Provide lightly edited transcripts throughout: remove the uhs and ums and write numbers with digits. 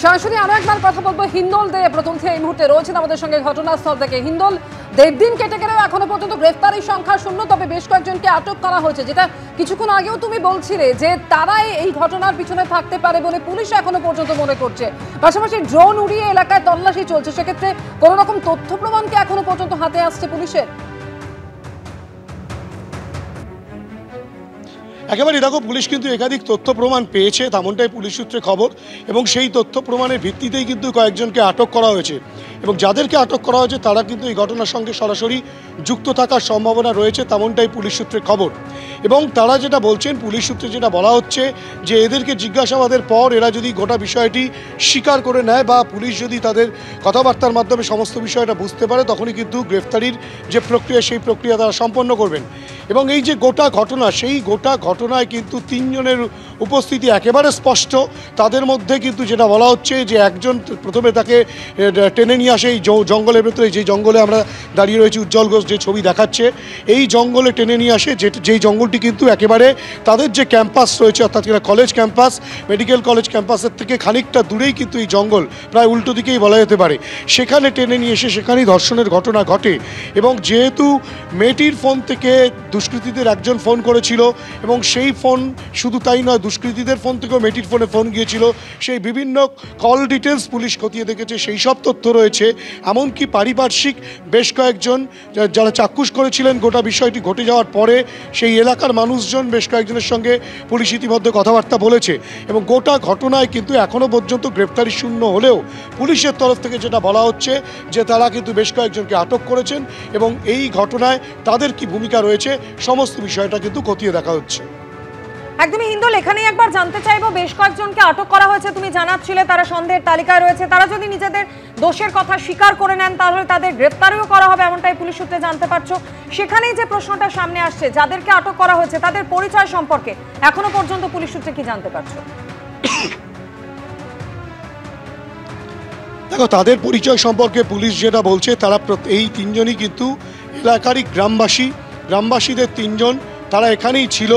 সরাসরি আরো একবার কথা বলবো হিন্দল দে প্রতিনিধি এই মুহূর্তে রয়েছেন আমাদের সঙ্গে ঘটনাস্থল থেকে। হিন্দল, 1.5 দিন কেটে গেলেও এখনো পর্যন্ত গ্রেফতারির সংখ্যা শূন্য, তবে বেশ কয়েকজনকে আটক করা হয়েছে, যেটা কিছুক্ষণ আগেও তুমি বলছিলে যে তারাই এই ঘটনার পিছনে থাকতে পারে বলে পুলিশ এখনো পর্যন্ত মনে করছে। পাশাপাশি ড্রোন উড়িয়ে এলাকায় তল্লাশি চলছে, সেক্ষেত্রে কোনো রকম তথ্য প্রমাণ কি এখনো পর্যন্ত হাতে আসছে পুলিশের? একেবারে দেখো, পুলিশ কিন্তু একাধিক তথ্য প্রমাণ পেয়েছে, তেমনটাই পুলিশ সূত্রে খবর, এবং সেই তথ্য প্রমাণের ভিত্তিতেই কিন্তু কয়েকজনকে আটক করা হয়েছে, এবং যাদেরকে আটক করা হয়েছে তারা কিন্তু এই ঘটনার সঙ্গে সরাসরি যুক্ত থাকার সম্ভাবনা রয়েছে, তেমনটাই পুলিশ সূত্রে খবর। এবং তারা যেটা বলছেন, পুলিশ সূত্রে যেটা বলা হচ্ছে যে এদেরকে জিজ্ঞাসাবাদের পর এরা যদি গোটা বিষয়টি স্বীকার করে নেয় বা পুলিশ যদি তাদের কথাবার্তার মাধ্যমে সমস্ত বিষয়টা বুঝতে পারে, তখনই কিন্তু গ্রেফতারির যে প্রক্রিয়া সেই প্রক্রিয়া তারা সম্পন্ন করবেন। এবং এই যে গোটা ঘটনা, সেই গোটা ঘটনায় কিন্তু 3 জনের উপস্থিতি একেবারে স্পষ্ট। তাদের মধ্যে কিন্তু যেটা বলা হচ্ছে যে একজন প্রথমে তাকে টেনে নিয়ে আসে এই জঙ্গলের ভেতরে, যে জঙ্গলে আমরা দাঁড়িয়ে রয়েছি, উজ্জ্বল ঘোষ যে ছবি দেখাচ্ছে, এই জঙ্গলে টেনে নিয়ে আসে, যেই জঙ্গলটি কিন্তু একেবারে তাদের যে ক্যাম্পাস রয়েছে, অর্থাৎ কলেজ ক্যাম্পাস, মেডিকেল কলেজ ক্যাম্পাসের থেকে খানিকটা দূরেই কিন্তু এই জঙ্গল, প্রায় উল্টো দিকেই বলা যেতে পারে, সেখানে টেনে নিয়ে এসে সেখানেই ধর্ষণের ঘটনা ঘটে। এবং যেহেতু মেয়েটির ফোন থেকে দুষ্কৃতীদের একজন ফোন করেছিল, এবং সেই ফোন শুধু তাই নয়, দুষ্কৃতীদের ফোন থেকেও মেয়েটির ফোনে ফোন গিয়েছিল, সেই বিভিন্ন কল ডিটেলস পুলিশ খতিয়ে দেখেছে, সেই সব তথ্য রয়েছে। এমনকি পারিপার্শ্বিক বেশ কয়েকজন যারা চাক্ষুষ করেছিলেন গোটা বিষয়টি ঘটে যাওয়ার পরে, সেই এলাকার মানুষজন বেশ কয়েকজনের সঙ্গে পুলিশ ইতিমধ্যে কথাবার্তা বলেছে। এবং গোটা ঘটনায় কিন্তু এখনও পর্যন্ত গ্রেপ্তারি শূন্য হলেও পুলিশের তরফ থেকে যেটা বলা হচ্ছে যে তারা কিন্তু বেশ কয়েকজনকে আটক করেছেন, এবং এই ঘটনায় তাদের কি ভূমিকা রয়েছে সমস্ত বিষয়টা কিন্তু খতিয়ে দেখা হচ্ছে। একদমই হিন্দল, এখানেই একবার জানতে চাইবো, বেশ কয়েকজনকে আটক করা হয়েছে, তুমি জানাচ্ছিলে তারা সন্দেহের তালিকায় রয়েছে, তারা যদি নিজেদের দোষের কথা স্বীকার করে নেন তাহলে তাদের গ্রেফতারিও করা হবে, এমনটাই পুলিশ সূত্রে জানতে পারছো। সেখানেই যে প্রশ্নটা সামনে আসছে, যাদেরকে আটক করা হয়েছে তাদের পরিচয় সম্পর্কে এখনো পর্যন্ত পুলিশ সূত্রে কি জানতে পারছো? দেখো, তাদের পরিচয় সম্পর্কে পুলিশ যেটা বলছে, তারা এই 3 জনই কিন্তু এলাকারই গ্রামবাসীদের 3 জন, তারা এখানেই ছিল।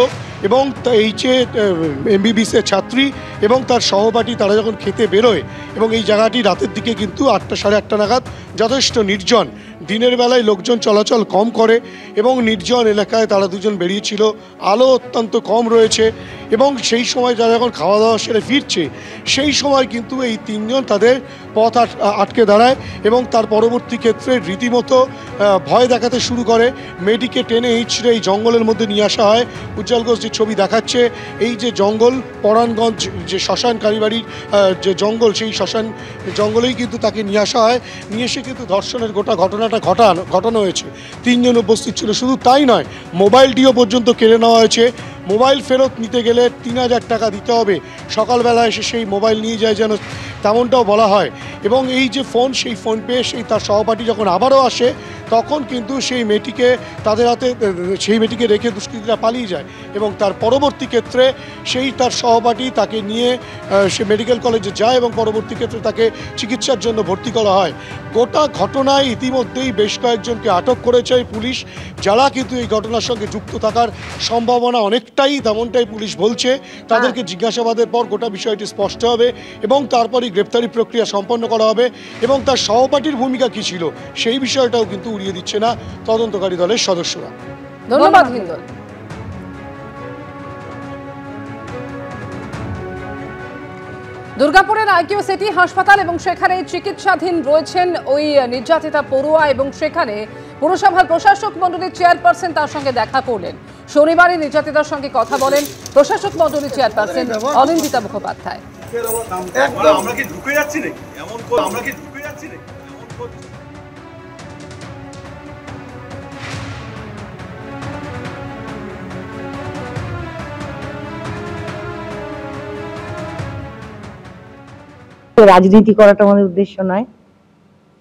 এবং এই যে MBBS ছাত্রী এবং তার সহপাঠী, তারা যখন খেতে বেরোয়, এবং এই জায়গাটি রাতের দিকে কিন্তু 8টা সাড়ে 8টা নাগাদ যথেষ্ট নির্জন, দিনের বেলায় লোকজন চলাচল কম করে, এবং নির্জন এলাকায় তারা দুজন বেরিয়েছিল, আলো অত্যন্ত কম রয়েছে, এবং সেই সময় যারা যখন খাওয়া দাওয়া সেরে ফিরছে, সেই সময় কিন্তু এই 3 জন তাদের পথ আটকে দাঁড়ায়, এবং তার পরবর্তী ক্ষেত্রে রীতিমতো ভয় দেখাতে শুরু করে। মেয়েটিকে টেনে হিঁচড়ে এই জঙ্গলের মধ্যে নিয়ে আসা হয়। উজ্জ্বল ঘোষ যে ছবি দেখাচ্ছে, এই যে জঙ্গল, পরাণগঞ্জ যে শ্মশান কালীবাড়ির যে জঙ্গল, সেই শ্মশান জঙ্গলেই কিন্তু তাকে নিয়ে আসা হয়। নিয়ে এসে কিন্তু ধর্ষণের গোটা ঘটনাটা ঘটানো হয়েছে। 3 জন উপস্থিত ছিল, শুধু তাই নয়, মোবাইলটিও পর্যন্ত কেড়ে নেওয়া হয়েছে। মোবাইল ফেরত নিতে গেলে 3000 টাকা দিতে হবে, সকালবেলা এসে সেই মোবাইল নিয়ে যায় যেন, তেমনটাও বলা হয়। এবং এই যে ফোন, সেই ফোন পেয়ে সেই তার সহপাঠী যখন আবারও আসে, তখন কিন্তু সেই মেয়েটিকে তাদের হাতে, সেই মেয়েটিকে রেখে দুষ্কৃতীরা পালিয়ে যায়, এবং তার পরবর্তী ক্ষেত্রে সেই তার সহপাঠী তাকে নিয়ে সে মেডিকেল কলেজে যায়, এবং পরবর্তী ক্ষেত্রে তাকে চিকিৎসার জন্য ভর্তি করা হয়। গোটা ঘটনায় ইতিমধ্যেই বেশ কয়েকজনকে আটক করেছে পুলিশ, যারা কিন্তু এই ঘটনার সঙ্গে যুক্ত থাকার সম্ভাবনা অনেকটাই, তেমনটাই পুলিশ বলছে। তাদেরকে জিজ্ঞাসাবাদের পর গোটা বিষয়টি স্পষ্ট হবে, এবং তারপরই গ্রেপ্তারি প্রক্রিয়া সম্পন্ন করা হবে। এবং তার সহপাঠীর ভূমিকা কী ছিল সেই বিষয়টাও কিন্তু উড়িয়ে দিচ্ছে না তদন্তকারী দলের সদস্যরা। ধন্যবাদ হিন্দল। দুর্গাপুরের IQ সিটি হাসপাতাল, এবং সেখানে চিকিৎসাধীন রয়েছেন ওই নির্যাতিতা পড়ুয়া, এবং সেখানে পুরসভার প্রশাসক মণ্ডলীর চেয়ারপারসন তার সঙ্গে দেখা করলেন। শনিবারই নির্যাতিতার সঙ্গে কথা বলেন প্রশাসক মণ্ডলীর চেয়ারপারসন অনিন্দিতা মুখোপাধ্যায়। রাজনীতি করাটা আমাদের উদ্দেশ্য নয়,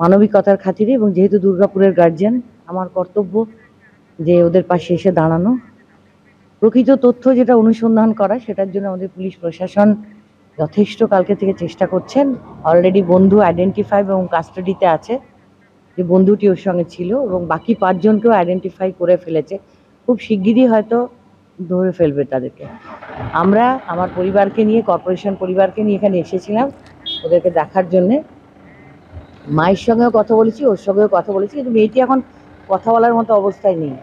মানবিকতার খাতিরে, এবং যেহেতু দুর্গাপুরের গার্জিয়ান, আমার কর্তব্য যে ওদের পাশে এসে দাঁড়ানো, প্রকৃত তথ্য যেটা অনুসন্ধান করা, সেটার জন্য আমাদের পুলিশ প্রশাসন যথেষ্ট কালকে থেকে চেষ্টা করছেন। অলরেডি বন্ধু আইডেন্টিফাই এবং কাস্টাডিতে আছে, যে বন্ধুটি ওর সঙ্গে ছিল, এবং বাকি 5 জনকেও আইডেন্টিফাই করে ফেলেছে। খুব শিগগিরই হয়তো ধরে ফেলবে তাদেরকে। আমরা আমার পরিবারকে নিয়ে, কর্পোরেশন পরিবারকে নিয়ে এখানে এসেছিলাম, ওদেরকে দেখার জন্যে। মায়ের সঙ্গেও কথা বলেছি, ওর সঙ্গেও কথা বলেছি, কিন্তু মেয়েটি এখন কথা বলার মতো অবস্থায় নেই।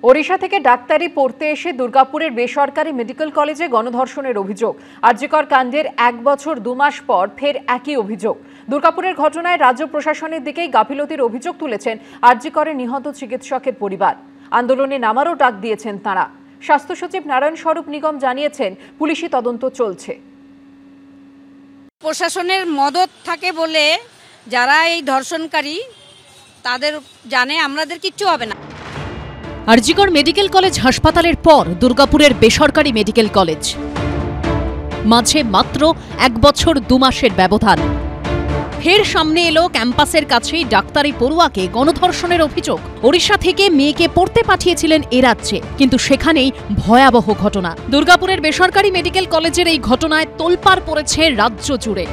ওড়িশা থেকে ডাক্তারি পড়তে এসে দুর্গাপুরের বেসরকারি মেডিকেল কলেজে গণধর্ষণের অভিযোগ। আরজিকর কাণ্ডের 1 বছর 2 মাস পর ফের একই অভিযোগ। দুর্গাপুরের ঘটনায় রাজ্য প্রশাসনের দিকেই গাফিলতির অভিযোগ তুলেছেন আরজিকরে নিহত চিকিৎসকের পরিবার। আন্দোলনে নামারও ডাক দিয়েছেন তাঁরা। স্বাস্থ্য সচিব নারায়ণ স্বরূপ নিগম জানিয়েছেন, পুলিশি তদন্ত চলছে। প্রশাসনের মদত থাকে বলে যারা এই ধর্ষণকারী তাদের জানে আমাদের কিচ্ছু হবে না। আরজিকর মেডিকেল কলেজ হাসপাতালের পর দুর্গাপুরের বেসরকারি মেডিকেল কলেজ, মাঝে মাত্র 1 বছর 2 মাসের ব্যবধান। ফের সামনে এলো ক্যাম্পাসের কাছেই ডাক্তারি পড়ুয়াকে গণধর্ষণের অভিযোগ। ওড়িশা থেকে মেয়েকে পড়তে পাঠিয়েছিলেন এ রাজ্যে, কিন্তু সেখানেই ভয়াবহ ঘটনা। দুর্গাপুরের বেসরকারি মেডিকেল কলেজের এই ঘটনায় তোলপাড় পড়েছে রাজ্য জুড়ে।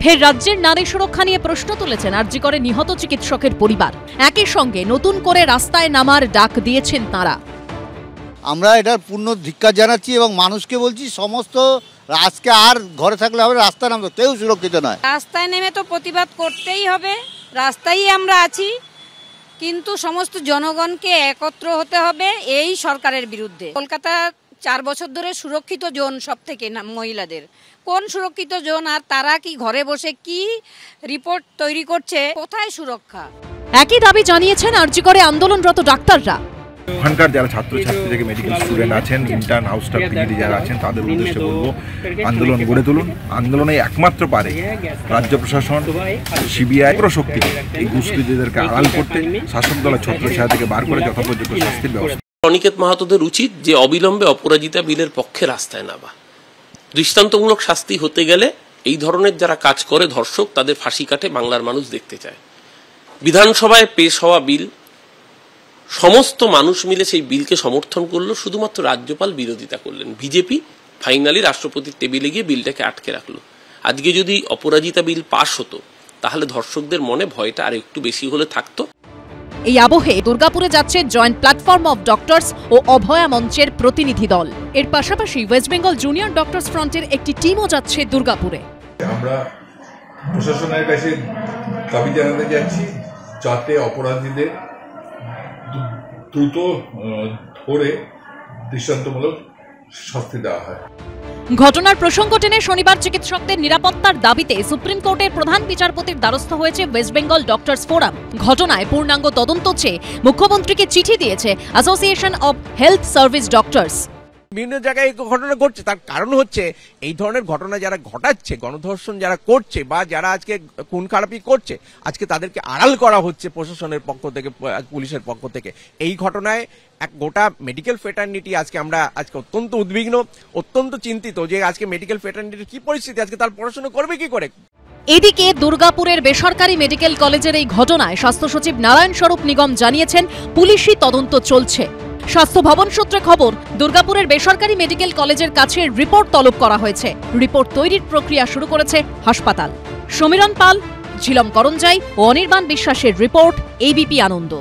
ফের রাজ্যের নারী সুরক্ষা নিয়ে প্রশ্ন তুলেছেন আরজিকরে নিহত চিকিৎসকের পরিবার। একই সঙ্গে নতুন করে রাস্তায় নামার ডাক দিয়েছেন তাঁরা। আমরা এটার পূর্ণ ধিক্কার জানাচ্ছি এবং মানুষকে বলছি, সমস্ত আজকে আর ঘরে থাকলে হবে, রাস্তায় নামবে, কেউ সুরক্ষিত নয়। রাস্তায় নেমে তো প্রতিবাদ করতেই হবে, রাস্তায় আমরা আছি, কিন্তু সমস্ত জনগণকে একত্র হতে হবে এই সরকারের বিরুদ্ধে। কলকাতা 4 বছর ধরে সুরক্ষিত জোন সব থেকে মহিলাদের। কোন সুরক্ষিত জোন? আর তারা কি ঘরে বসে কি রিপোর্ট তৈরি করছে? কোথায় সুরক্ষা? একই দাবি জানিয়েছেন আরজিকরে আন্দোলনরত ডাক্তাররা। ওখানকার যারা ছাত্রছাত্রী থেকে মেডিকেল স্টুডেন্ট আছেন, ইন্টার্ন, হাউস স্টাফ, পিজিডি যারা আছেন, তাদের উদ্দেশ্যে বলবো, আন্দোলন গড়ে তুলুন। আন্দোলনে একমাত্র পারে রাজ্য প্রশাসন, সিবিআই শক্তি এই দুষ্কৃতীদেরকে আড়াল করতে, শাসক দলের ছত্রছায়া থেকে বার করে যথোপযুক্ত শাস্তির ব্যবস্থা। অনিকেত মাহাতোদের উচিত যে অবিলম্বে অপরাজিতা বিলের পক্ষে রাস্তায় নামা। দৃষ্টান্তমূলক শাস্তি হতে গেলে এই ধরনের যারা কাজ করে ধর্ষক, তাদের ফাঁসি কাটে বাংলার মানুষ দেখতে চায়। বিধানসভায় পেশ হওয়া বিল, সমস্ত মানুষ মিলে সেই বিলকে সমর্থন করলো, শুধুমাত্র রাজ্যপাল বিরোধিতা করলেন। বিজেপি ফাইনালি রাষ্ট্রপতির টেবিলে গিয়ে বিলটাকে আটকে রাখলো। আজকে যদি অপরাজিতা বিল পাশ হতো, তাহলে ধর্ষকদের মনে ভয়টা আর একটু বেশি হলে থাকতো। এই আবহে দুর্গাপুরে যাচ্ছে জয়েন্ট প্ল্যাটফর্ম অফ ডক্টরস ও অভয়া মঞ্চের প্রতিনিধি দল। এর পাশাপাশি ওয়েস্ট বেঙ্গল জুনিয়র ডক্টরস ফ্রন্টের একটি টিমও যাচ্ছে দুর্গাপুরে। আমরা প্রশাসনের কাছে দাবি জানাতে যাচ্ছি, যাতে অপরাধীদের দ্রুত ধরে দৃষ্টান্তমূলক শাস্তি দেওয়া হয়। ঘটনার প্রসঙ্গ টেনে শনিবার চিকিৎসকদের নিরাপত্তার দাবিতে সুপ্রিম কোর্টের প্রধান বিচারপতির দ্বারস্থ হয়েছে ওয়েস্ট বেঙ্গল ডক্টরস ফোরাম। ঘটনায় পূর্ণাঙ্গ তদন্ত চেয়ে মুখ্যমন্ত্রীকে চিঠি দিয়েছে association of health service doctors. বিভিন্ন জায়গায় ঘটনা ঘটছে, তার কারণ হচ্ছে এই ধরনের ঘটনা যারা ঘটাচ্ছে, গণধর্ষণ যারা করছে বা যারা আজকে খুন খারাপি করছে, আজকে তাদেরকে আড়াল করা হচ্ছে প্রশাসনের পক্ষ থেকে, পুলিশের পক্ষ থেকে। এই ঘটনায় এক গোটা মেডিকেল ফ্রেটার্নিটি আজকে অত্যন্ত উদ্বিগ্ন, অত্যন্ত চিন্তিত যে আজকে মেডিকেল ফ্রেটার্নিটির কি পরিস্থিতি, আজকে তার পড়াশোনা করবে কি করে। এদিকে দুর্গাপুরের বেসরকারি মেডিকেল কলেজের এই ঘটনায় স্বাস্থ্য সচিব নারায়ণ স্বরূপ নিগম জানিয়েছেন, পুলিশি তদন্ত চলছে। স্বাস্থ্য ভবন সূত্রে খবর, দুর্গাপুরের বেসরকারি মেডিকেল কলেজের কাছে রিপোর্ট তলব করা হয়েছে। রিপোর্ট তৈরির প্রক্রিয়া শুরু করেছে হাসপাতাল। সমীরণ পাল, ঝিলম করঞ্জাই ও অনির্বাণ বিশ্বাসের রিপোর্ট, এবিপি আনন্দ।